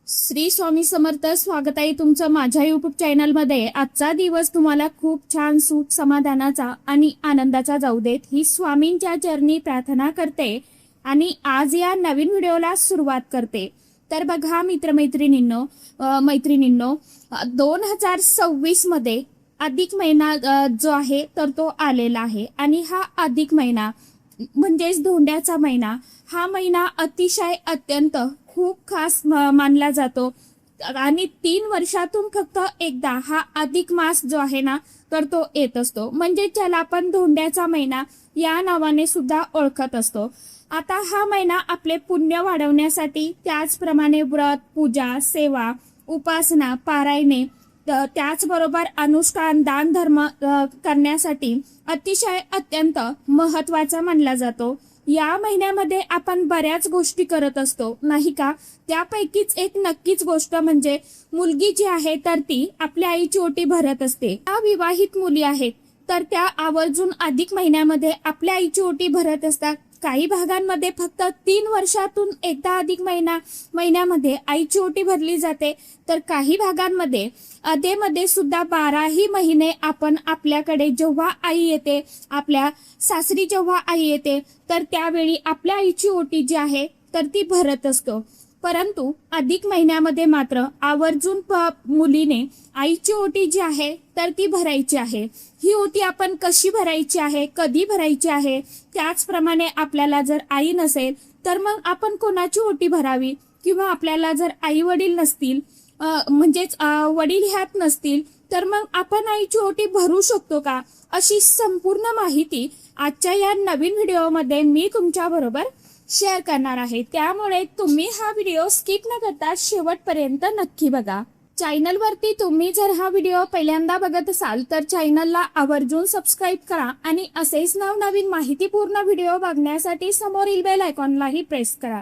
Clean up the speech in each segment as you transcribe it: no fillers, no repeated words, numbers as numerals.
श्री स्वामी समर्थ. स्वागत आहे तुमचं माझ्या युट्यूब चॅनलमध्ये. आजचा दिवस तुम्हाला खूप छान सुख समाधानाचा आणि आनंदाचा जाऊ देत ही स्वामींच्या चरणी प्रार्थना करते आणि आज या नवीन व्हिडिओला सुरुवात करते. तर बघा मैत्रिणींनो 2026 मध्ये अधिक महिना जो आहे तर तो आलेला आहे आणि हा अधिक महिना म्हणजेच धोंड्याचा महिना, हा महिना अतिशय अत्यंत खूप खास मानला जातो आणि 3 वर्षातून फक्त एकदा हा अधिक मास जो आहे ना तर तो येत असतो, म्हणजे ज्याला आपण धोंड्याचा महिना या नावाने सुद्धा ओळखत असतो. आता हा महिना आपले पुण्य वाढवण्यासाठी, त्याचप्रमाणे व्रत, पूजा, सेवा, उपासना, पारायणे, त्याचबरोबर अनुष्ठान, दान धर्म करण्यासाठी अतिशय अत्यंत महत्त्वाचा मानला जातो. या महिन्यामध्ये आपण बऱ्याच गोष्टी करत असतो नाही का. त्यापैकीच एक नक्कीच गोष्ट म्हणजे मुलगी जी आहे तर ती आपल्या आईची ओटी भरत असते. त्या विवाहित मुली आहेत तर त्या आवर्जून अधिक महिन्यामध्ये आपल्या आईची ओटी भरत असतात. काही भागांमध्ये फक्त 3 वर्षातून एकदा अधिक महिन्यामध्ये आईची ओटी भरली जाते, तर काही भागांमध्ये अधेमध्ये सुद्धा 12ही महिने आपण आपल्याकडे जेव्हा आई येते, आपल्या सासरी जेव्हा आई येते तर त्यावेळी आपल्या आईची ओटी जी आहे तर ती भरत असतो. परंतु अधिक महिन्यामध्ये मात्र आवर्जून मुलीने आईची ओटी जी आहे तर ती भरायची आहे. ही ओटी आपण कशी भरायची आहे, कधी भरायची आहे, त्याचप्रमाणे आपल्याला जर आई नसेल तर मग आपण कोणाची ओटी भरावी, किंवा आपल्याला जर आई वडील नसतील म्हणजेच वडील ह्यात नसतील तर मग आपण आईची ओटी भरू शकतो का, अशी संपूर्ण माहिती आजच्या या नवीन व्हिडिओमध्ये मी तुमच्या बरोबर शेअर करणार आहे. त्यामुळे तुम्ही हा व्हिडिओ स्किप न करता शेवटपर्यंत नक्की बघा. चॅनलवरती तुम्ही जर हा व्हिडिओ पहिल्यांदा बघत असाल तर चॅनलला आवर्जून सबस्क्राईब करा आणि असेच नवनवीन माहितीपूर्ण व्हिडिओ बघण्यासाठी समोरील बेल आयकॉनलाही प्रेस करा.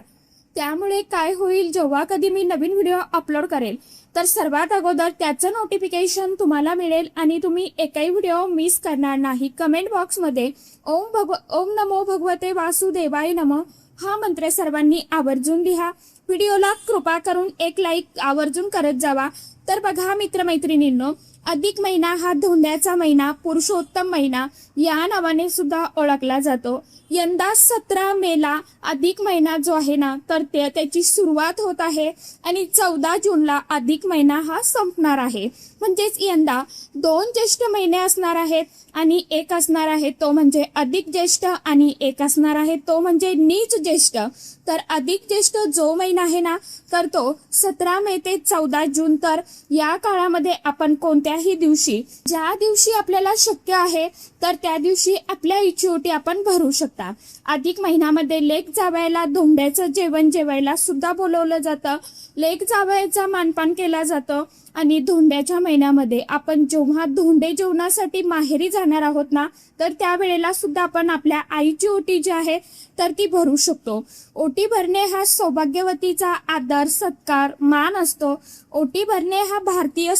त्यामुळे काय होईल, जेव्हा कधी मी नवीन व्हिडिओ अपलोड करेल तर सर्वात अगोदर त्याचं नोटिफिकेशन तुम्हाला मिळेल आणि तुम्ही एकही व्हिडिओ मिस करणार नाही. कमेंट बॉक्समध्ये ओम नमो भगवते वासुदेवाय नमः हा मंत्र सर्वांनी आवर्जून लिहा. व्हिडिओला कृपा करून एक लाईक आवर्जून करत जावा. तर बघा मित्रमैत्रिणींनो, अधिक महिना हा धोंड्याचा महिना, पुरुषोत्तम महिना या नावाने सुद्धा ओळखला जातो. यंदा 17 मेला अधिक महिना जो आहे ना तर त्याची सुरुवात होत आहे आणि 14 जूनला अधिक महिना हा संपणार आहे. म्हणजेच यंदा 2 ज्येष्ठ महिने असणार आहेत आणि एक असणार आहे तो म्हणजे अधिक ज्येष्ठ आणि एक असणार आहे तो म्हणजे नीच ज्येष्ठ. तर अधिक ज्येष्ठ जो महिना आहे ना तर तो 17 मे ते 14 जून. तर या काळामध्ये आपण कोणत्याही दिवशी, ज्या दिवशी आपल्याला शक्य आहे तर त्या दिवशी आपल्या आईची ओटी आपण भरू शकता. अधिक महिन्यामध्ये लेक जावयाला धोंड्याचं जेवण जेवायला सुद्धा बोलवलं जातं. लेक जावयाचा मानपान केला जातो आणि धोंड्याच्या महिन्यामध्ये आपण जेव्हा धोंडे जेवणासाठी माहेरी जाणार आहोत ना तर त्यावेळेला सुद्धा आपण आपल्या आईची ओटी जी आहे तर ती भरू शकतो. ओटी भरणे हा सौभाग्यवतीचा आदर, सत्कार, मान असतो. ओटी भरणे हा भारतीय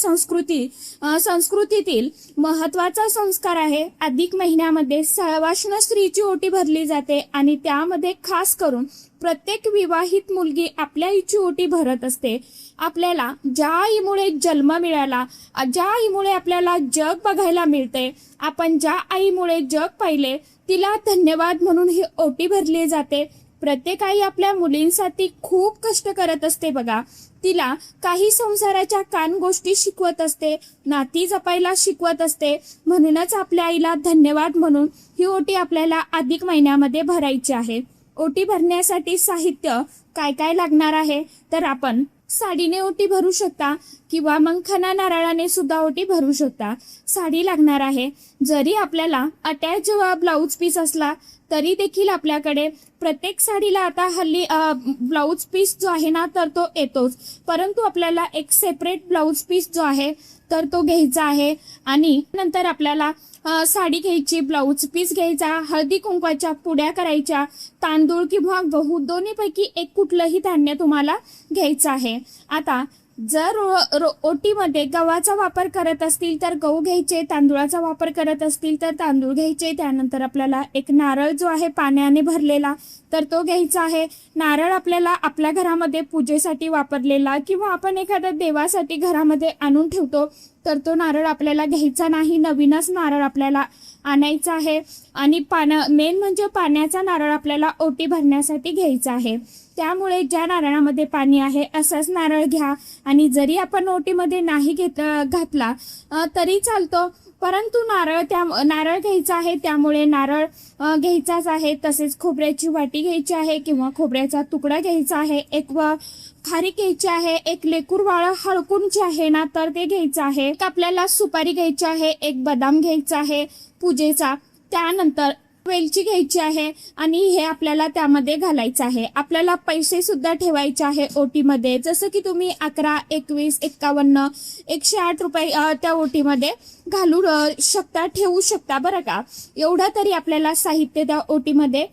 संस्कृतीतील महत्वाचा संस्कार आहे. अधिक महिन्यामध्ये सवाष्ण स्त्रीची ओटी भरली जाते आणि त्यामध्ये खास करून प्रत्येक विवाहित मुलगी आपल्या आईची ओटी भरत असते. आपल्याला ज्या आईमुळे जन्म मिळाला, ज्या आईमुळे आपल्याला जग बघायला मिळते, आपण ज्या आईमुळे जग पाहिले तिला धन्यवाद म्हणून ही ओटी भरली जाते. प्रत्येक आई आपल्या मुलींसाठी खूप कष्ट करत असते बघा. तिला काही संसाराच्या कान गोष्टी शिकवत असते, नाती जपायला शिकवत असते. म्हणूनच आपल्या आईला धन्यवाद म्हणून ही ओटी आपल्याला अधिक महिन्यामध्ये भरायची आहे. ओटी भरण्यासाठी साहित्य काय काय लागणार आहे तर आपण साडीने ओटी भरू शकता किंवा मग खणा नारळाने सुद्धा ओटी भरू शकता. साडी लागणार आहे. जरी आपल्याला अटॅच ब्लाऊज पीस असला तरी देखील आपल्याकडे प्रत्येक साडीला आता हल्ली ब्लाऊज पीस जो आहे ना तर तो येतोच, परंतु आपल्याला एक सेपरेट ब्लाऊज पीस जो आहे तर तो घ्यायचा आहे. आणि नंतर आपल्याला साडी घ्यायची, ब्लाऊज पीस घ्यायचा, हळदी कुंकवाच्या पुड्या करायच्या, तांदूळ किंवा गहू दोन्हीपैकी एक कुठलंही धान्य तुम्हाला घ्यायचं आहे. आता जर ओटीमध्ये गव्हाचा वापर करत असतील तर गहू घ्यायचे, तांदूळाचा वापर करत असतील तर तांदूळ घ्यायचे. त्यानंतर आपल्याला एक नारळ जो आहे पाण्याने भरलेला तर तो घ्यायचा आहे. नारळ आपल्याला आपल्या घरामध्ये पूजेसाठी वापरलेला किंवा आपण एखाद्या देवासाठी घरामध्ये आणून ठेवतो तर तो नारळ आपल्याला घ्यायचा नाही, नवीनच नारळ आपल्याला आणायचा आहे. आणि मेन म्हणजे पाण्याचा नारळ आपल्याला ओटी भरण्यासाठी घ्यायचा आहे. त्यामुळे ज्या नारळामध्ये पाणी आहे असाच नारळ घ्या. आणि जरी आपण ओटीमध्ये नाही घातला तरी चालतो, परंतु नारळ घ्यायचा आहे त्यामुळे नारळ घ्यायचाच आहे. तसेच खोबऱ्याची वाटी घ्यायची आहे किंवा खोबऱ्याचा तुकडा घ्यायचा आहे. एक खारीक घ्यायची आहे. एक लेकूरवाळं हळकून जे आहे ना तर ते घ्यायचं आहे. आपल्याला सुपारी घ्यायची आहे. एक बदाम घ्यायचा आहे पूजेचा. त्यानंतर वेलची घ्यायची आहे आणि हे आपल्याला त्यामध्ये घालायचं आहे. आपल्याला पैसे सुद्धा ठेवायचे आहे ओटीमध्ये, जसं की तुम्ही 11, 21, 51, 108 रुपये त्या ओटीमध्ये घालू शकता, ठेवू शकता बरं का. एवढं तरी आपल्याला साहित्य त्या ओटीमध्ये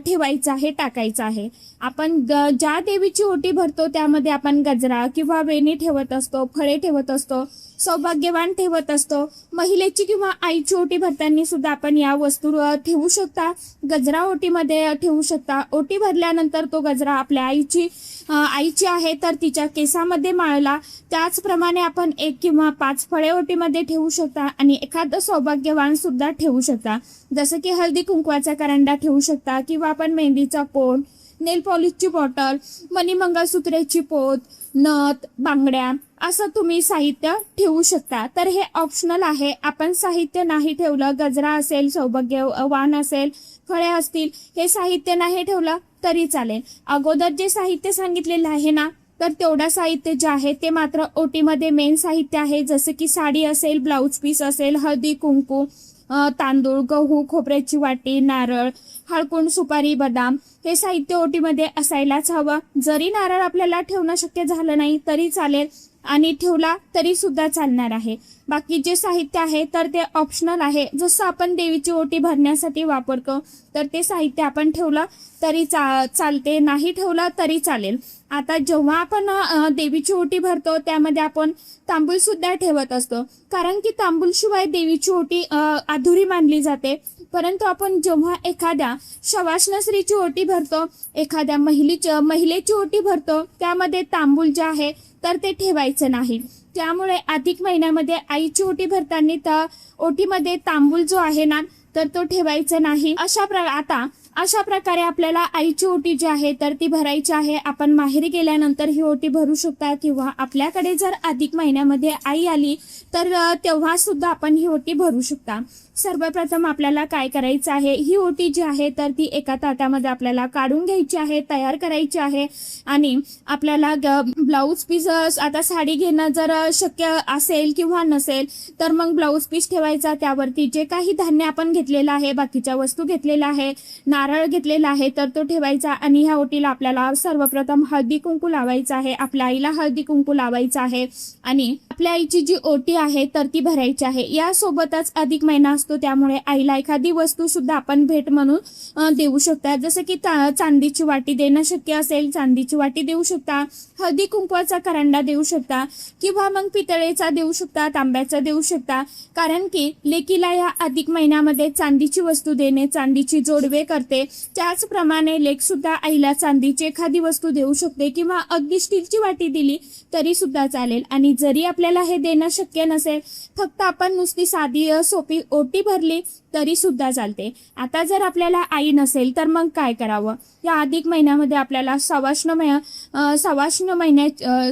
ठेवायचं आहे, टाकायचं आहे. आपण ज्या देवीची ओटी भरतो त्यामध्ये आपण गजरा किंवा वेणी ठेवत असतो, फळे ठेवत असतो, सौभाग्यवान ठेवत असतो. महिलेची किंवा आईची ओटी भरताना सुद्धा आपण या वस्तू ठेवू शकता. गजरा ओटीमध्ये ठेवू शकता. ओटी भरल्यानंतर तो गजरा आपल्या आईची आहे तर तिच्या केसामध्ये माळला. त्याचप्रमाणे आपण 1 किंवा 5 फळे ओटीमध्ये ठेवू शकता आणि एखादं सौभाग्यवान सुद्धा ठेवू शकता, जसं की हळदी कुंकवाचा करंडा ठेवू शकता किंवा आपण मेहंदीचा कोन, नेल पॉलिशची बॉटल, मणी मंगळसूत्राची पोत, नथ, बांगड्या असं तुम्ही साहित्य ठेवू शकता. तर हे ऑप्शनल आहे. आपण साहित्य नाही ठेवलं, गजरा असेल, सौभाग्यवान असेल, फळे असतील, हे साहित्य नाही ठेवलं तरी चालेल. अगोदर जे साहित्य सांगितलेलं आहे ना तर तेवढं साहित्य जे आहे ते मात्र ओटीमध्ये मेन साहित्य आहे. जसं की साडी असेल, ब्लाऊज पीस असेल, हळदी कुंकू, तांदूळ, गहू, खोबऱ्याची वाटी, नारळ, हळकुंड, सुपारी, बदाम हे साहित्य ओटीमध्ये असायलाच हवं. जरी नारळ आपल्याला ठेवणं शक्य झालं नाही तरी चालेल आणि ठेवला तरी सुद्धा चालणार आहे. बाकी जे साहित्य आहे तर ते ऑप्शनल आहे. जसं आपण देवीची ओटी भरण्यासाठी वापरतो तर ते साहित्य आपण ठेवलं तरी चालते, नाही ठेवलं तरी चालेल. आता जेव्हा आपण देवीची ओटी भरतो त्यामध्ये आपण तांबूळ सुद्धा ठेवत असतो, कारण की तांबूळशिवाय देवीची ओटी अधुरी मानली जाते. परंतु आपण जेव्हा एखाद्या शवासना स्त्रीची ओटी भरतो, एखाद्या महिलेची ओटी भरतो त्यामध्ये तांबूळ जे आहे तर ते ठेवायचं नाही. त्यामुळे अधिक महिन्यामध्ये आईची ओटी भरताना त्या ओटीमध्ये तांबूळ जो आहे ना तर तो ठेवायचा नाही. अशा प्रकारे आपल्याला आईची ओटी जी आहे तर ती भरायची आहे. आपण माहेरी गेल्यानंतर ही ओटी भरू शकता किंवा आपल्याकडे जर अधिक महिन्यामध्ये आई आली तर तेव्हा सुद्धा आपण ही ओटी भरू शकता. सर्वप्रथम आपल्याला काय करायचं आहे, ही ओटी जी आहे तर ती एका ताटामध्ये आपल्याला काढून घ्यायची आहे, तयार करायची आहे. आणि आपल्याला ब्लाऊज पीस, आता साडी घेणं जर शक्य असेल किंवा नसेल तर मग ब्लाऊज पीस ठेवायचा. त्यावरती जे काही धान्य आपण घेतलेलं आहे, बाकीच्या वस्तू घेतलेल्या आहे, नारळ घेतलेला आहे तर तो ठेवायचा. आणि ह्या ओटीला आपल्याला सर्वप्रथम हळदी कुंकू लावायचा आहे. आपल्या आईला हळदी कुंकू लावायचा आहे आणि आपल्या आईची जी ओटी आहे तर ती भरायची आहे. यासोबतच अधिक महिना असतो त्यामुळे आईला एखादी वस्तू सुद्धा आपण भेट म्हणून देऊ शकता. जसं की चांदीची वाटी देणं शक्य असेल, चांदीची वाटी देऊ शकता, हळदी कुंकवाचा करंडा देऊ शकता किंवा मग पितळेचा देऊ शकता, तांब्याचा देऊ शकता. कारण की लेकीला या अधिक महिन्यामध्ये चांदीची वस्तू देणे चांदीची जोडवे करते. त्याचप्रमाणे लेक सुद्धा आईला चांदीची एखादी वस्तू देऊ शकते किंवा अगदी स्टीलची वाटी दिली तरी सुद्धा चालेल. आणि जरी आपल्याला हे देणं शक्य नसेल, फक्त आपण नुसती साधी सोपी ओटी भरली तरी सुद्धा चालते. आता जर आपल्याला आई नसेल तर मग काय करावं, या अधिक महिन्यामध्ये आपल्याला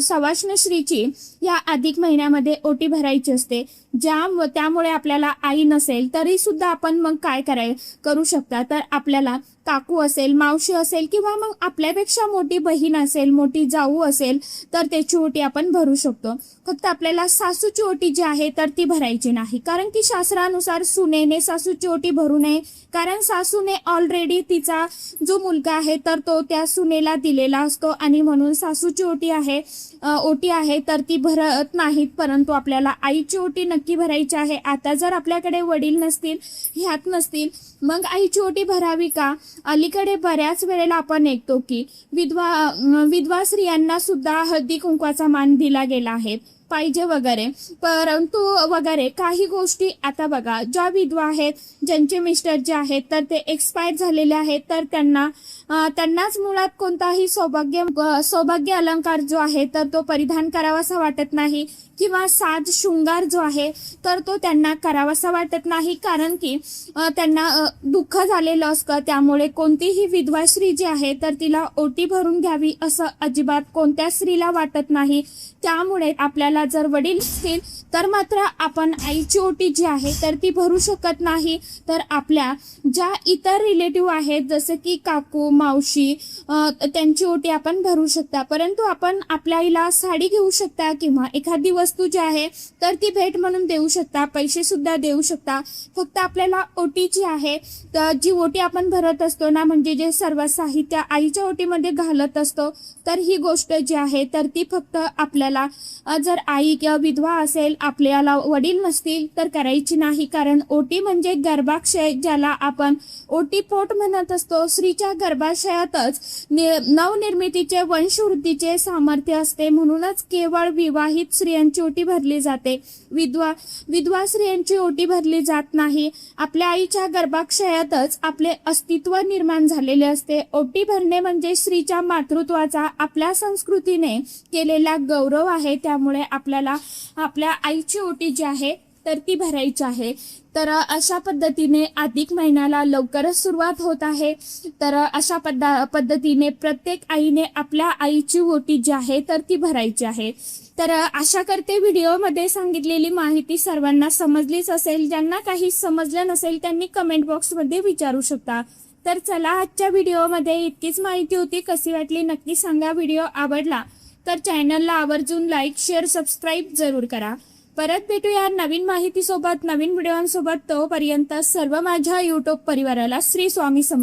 सवाष्ण श्रीची या अधिक महिन्यामध्ये ओटी भरायची असते. त्यामुळे आपल्याला आई नसेल तरी सुद्धा आपण मग काय करू शकता, तर आपल्याला काकू असेल, मावशी असेल किंवा मग आपल्यापेक्षा मोठी बहीण असेल, मोठी जाऊ असेल तर त्याची ओटी आपण भरू शकतो. फक्त आपल्याला सासूची ओटी जी आहे तर ती भरायची नाही, कारण की शास्त्रानुसार सुनेने सासूची ओटी भरू नये. कारण सासूने ऑलरेडी तिचा जो मुलगा आहे तर तो त्या सुनेला दिलेला असतो आणि म्हणून सासूची ओटी आहे तर ती भरत नाहीत. परंतु आपल्याला आईची ओटी नक्की भरायची आहे. आता जर आपल्याकडे वडील नसतील, ह्यात नसतील, मग आईची ओटी भरावी का, अलीकडे बऱ्याच वेळेला आपण ऐकतो की विधवा स्त्रियांना सुद्धा हळदी कुंकवाचा मान दिला गेला आहे पाहिजे वगैरे, परंतु वगैरे काही गोष्टी आता बघा, ज्या विधवा आहेत ज्यांचे मिस्टर जे आहेत तर ते एक्सपायर झालेले आहेत, तर त्यांनाच मुळात कोणताही सौभाग्य अलंकार जो आहे तर तो परिधान करावासा वाटत नाही, किंवा साज शृंगार जो आहे तर तो त्यांना करावासा वाटत नाही, कारण की त्यांना दुःख झालेलं असतं. त्यामुळे कोणतीही विधवा स्त्री जी आहे तर तिला ओटी भरून घ्यावी असं अजिबात कोणत्या स्त्रीला वाटत नाही. त्यामुळे आपल्याला जर वडील असतील तर मात्र आपण आईची ओटी जी आहे तर ती भरू शकत नाही, तर आपल्या ज्या इतर रिलेटिव्ह आहेत जसे की काकू मावशी त्यांची ओटी आपण भरू शकता. परंतु आपण आपल्या आईला साडी घेऊ शकता किंवा एखादी वस्तू जी आहे तर ती भेट म्हणून देऊ शकता, पैसे सुद्धा देऊ शकता. फक्त आपल्याला ओटी जी आहे तर जी ओटी आपण भरत असतो ना, म्हणजे जे सर्व साहित्य आईच्या ओटीमध्ये घालत असतो, तर ही गोष्ट जी आहे तर ती फक्त आपल्याला जर आई किंवा विधवा असेल, आपल्याला वडील नसतील तर करायची नाही. कारण ओटी म्हणजे गर्भाशय, ज्याला आपण ओटीपोट म्हणत असतो. स्त्रीच्या गर्भाशयातच नवनिर्मितीचे वंशवृद्धीचे सामर्थ्य असते, म्हणूनच केवळ विवाहित स्त्रियांची ओटी भरली जाते, विधवा स्त्रियांची ओटी भरली जात नाही. आपल्या आईच्या गर्भाशयातच आपले अस्तित्व निर्माण झालेले असते. ओटी भरणे म्हणजे स्त्रीच्या मातृत्वाचा आपल्या संस्कृतीने केलेला गौरव आहे. त्यामुळे आपल्याला आपल्या आईची ओटी जी आहे तर ती भरायची आहे. तर अशा पद्धतीने अधिक महिन्याला लवकरच सुरुवात होत आहे. तर अशा पद्धतीने प्रत्येक आईने आपल्या आईची ओटी जी आहे तर ती भरायची आहे. तर आशा करते व्हिडिओमध्ये सांगितलेली माहिती सर्वांना समजलीच असेल. ज्यांना काही समजलं नसेल त्यांनी कमेंट बॉक्समध्ये विचारू शकता. तर चला, आजच्या व्हिडिओमध्ये इतकीच माहिती होती. कशी वाटली नक्की सांगा. व्हिडिओ आवडला तर चॅनलला आवर्जून लाईक शेअर सबस्क्राईब जरूर करा. परत भेटूया नवीन माहितीसोबत, नवीन व्हिडिओंसोबत. तोपर्यंत सर्व माझ्या यूट्यूब परिवाराला श्री स्वामी समर्थ.